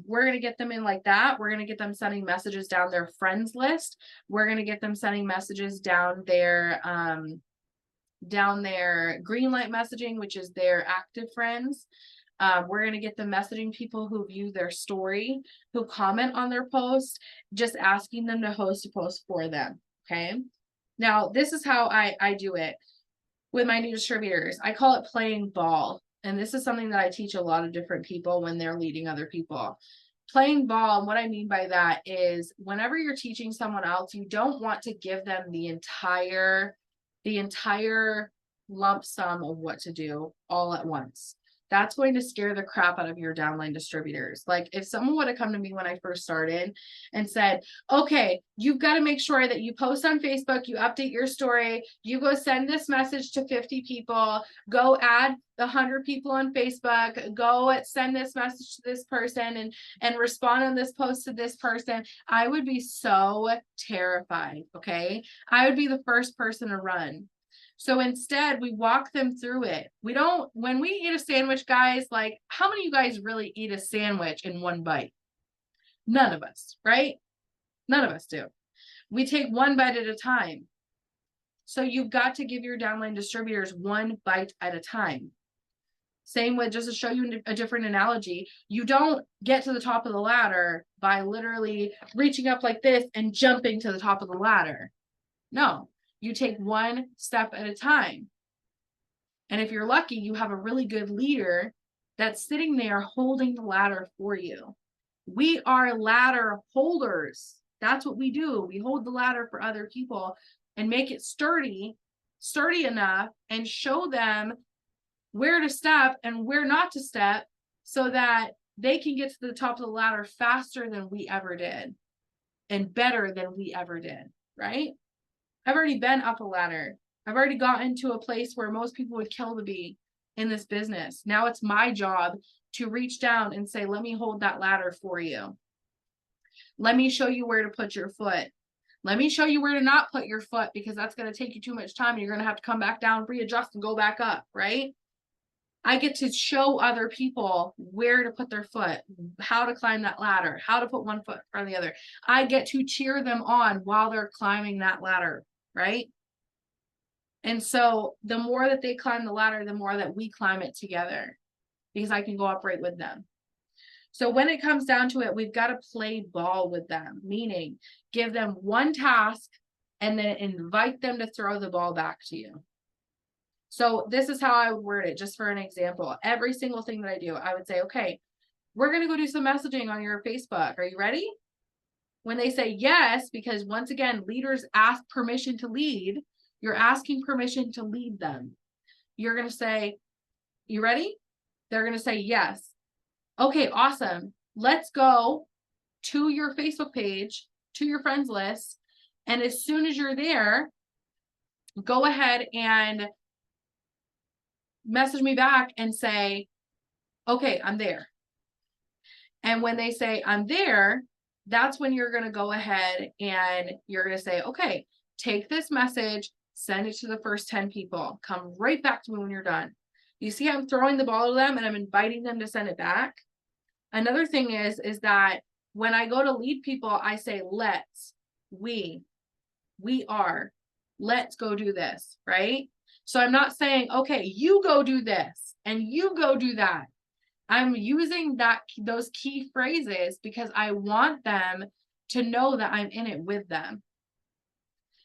[SPEAKER 1] we're going to get them in like that. We're going to get them sending messages down their friends list. We're going to get them sending messages down their green light messaging, which is their active friends. We're going to get them messaging people who view their story, who comment on their post, just asking them to host a post for them. Okay. Now, this is how I do it with my new distributors. I call it playing ball. And this is something that I teach a lot of different people when they're leading other people. Playing ball, and what I mean by that is whenever you're teaching someone else, you don't want to give them the entire lump sum of what to do all at once. That's going to scare the crap out of your downline distributors. Like if someone would have come to me when I first started and said, okay, you've got to make sure that you post on Facebook, you update your story, you go send this message to 50 people, go add 100 people on Facebook, go send this message to this person and respond on this post to this person. I would be so terrified. Okay. I would be the first person to run. So instead, we walk them through it. When we eat a sandwich, guys, like how many of you guys really eat a sandwich in one bite? None of us, right? None of us do. We take one bite at a time. So you've got to give your downline distributors one bite at a time. Same with, just to show you a different analogy, you don't get to the top of the ladder by literally reaching up like this and jumping to the top of the ladder. No. You take one step at a time. And if you're lucky, you have a really good leader that's sitting there holding the ladder for you. We are ladder holders. That's what we do. We hold the ladder for other people and make it sturdy enough and show them where to step and where not to step so that they can get to the top of the ladder faster than we ever did and better than we ever did, right? I've already been up a ladder. I've already gotten to a place where most people would kill to be in this business. Now it's my job to reach down and say, let me hold that ladder for you. Let me show you where to put your foot. Let me show you where to not put your foot because that's going to take you too much time. And you're going to have to come back down, readjust and go back up, right? I get to show other people where to put their foot, how to climb that ladder, how to put one foot in front of the other. I get to cheer them on while they're climbing that ladder, right? And so the more that they climb the ladder, the more that we climb it together because I can go up right with them. So when it comes down to it, we've got to play ball with them, meaning give them one task and then invite them to throw the ball back to you. So this is how I would word it, just for an example. Every single thing that I do, I would say, okay, we're going to go do some messaging on your Facebook. Are you ready? When they say yes, because once again, leaders ask permission to lead, you're asking permission to lead them. You're going to say, you ready? They're going to say yes. Okay, awesome. Let's go to your Facebook page, to your friends list. And as soon as you're there, go ahead and message me back and say, okay, I'm there. And when they say I'm there, that's when you're going to go ahead and you're going to say, okay, take this message, send it to the first 10 people. Come right back to me when you're done. You see, I'm throwing the ball to them and I'm inviting them to send it back. Another thing is that when I go to lead people, I say, let's, we are, let's go do this, right? So I'm not saying, okay, you go do this and you go do that. I'm using those key phrases because I want them to know that I'm in it with them.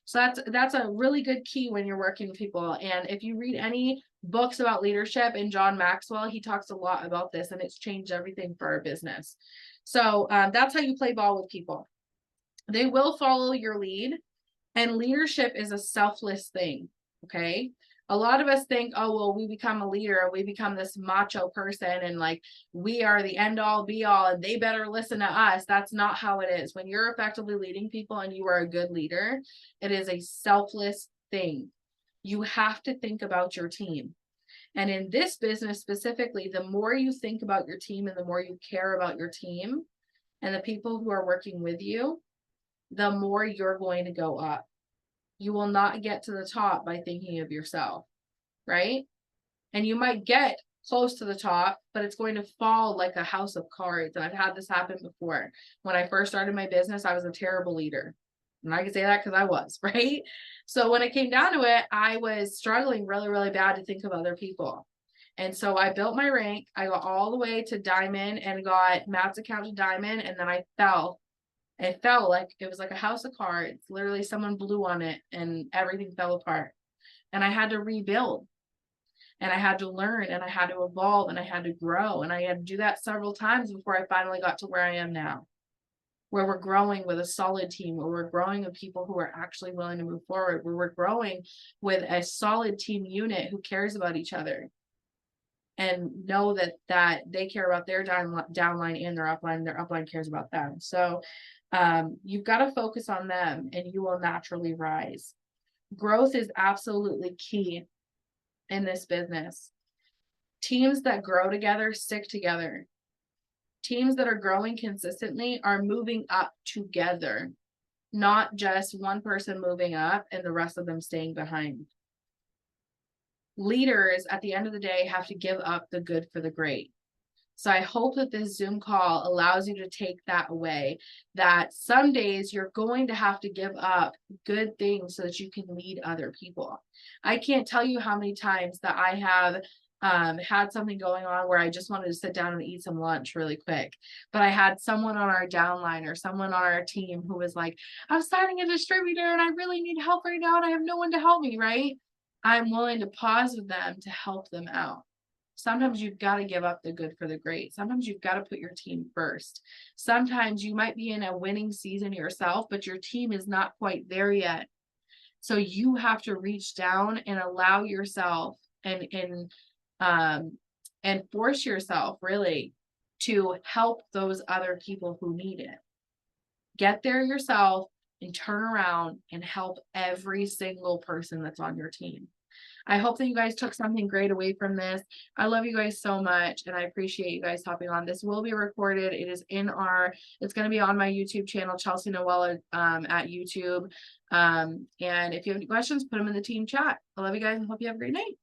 [SPEAKER 1] So that's a really good key when you're working with people. And if you read any books about leadership and John Maxwell, he talks a lot about this and it's changed everything for our business. So that's how you play ball with people. They will follow your lead, and leadership is a selfless thing. Okay. A lot of us think, oh, well, we become a leader and we become this macho person and like we are the end all be all and they better listen to us. That's not how it is. When you're effectively leading people and you are a good leader, it is a selfless thing. You have to think about your team. And in this business specifically, the more you think about your team and the more you care about your team and the people who are working with you, the more you're going to go up. You will not get to the top by thinking of yourself, right? And you might get close to the top, but it's going to fall like a house of cards. And I've had this happen before. When I first started my business, I was a terrible leader. And I can say that because I was, right? So when it came down to it, I was struggling really, really bad to think of other people. And so I built my rank. I got all the way to diamond and got Matt's account to diamond. And then I fell. It felt like it was like a house of cards. Literally, someone blew on it and everything fell apart. And I had to rebuild and I had to learn and I had to evolve and I had to grow. And I had to do that several times before I finally got to where I am now, where we're growing with a solid team, where we're growing with people who are actually willing to move forward, where we're growing with a solid team unit who cares about each other and know that they care about their downline and their upline cares about them. So you've got to focus on them and you will naturally rise. Growth is absolutely key in this business. Teams that grow together stick together. Teams that are growing consistently are moving up together, not just one person moving up and the rest of them staying behind. Leaders at the end of the day have to give up the good for the great. So I hope that this Zoom call allows you to take that away, that some days you're going to have to give up good things so that you can lead other people. I can't tell you how many times that I have had something going on where I just wanted to sit down and eat some lunch really quick. But I had someone on our downline or someone on our team who was like, I'm starting a distributor and I really need help right now and I have no one to help me, right? I'm willing to pause with them to help them out. Sometimes you've got to give up the good for the great. Sometimes you've got to put your team first. Sometimes you might be in a winning season yourself, but your team is not quite there yet. So you have to reach down and allow yourself and force yourself really to help those other people who need it. Get there yourself and turn around and help every single person that's on your team. I hope that you guys took something great away from this. I love you guys so much and I appreciate you guys hopping on. This will be recorded. It's going to be on my YouTube channel, Chelsea Noella, at YouTube. And if you have any questions, put them in the team chat. I love you guys and hope you have a great night.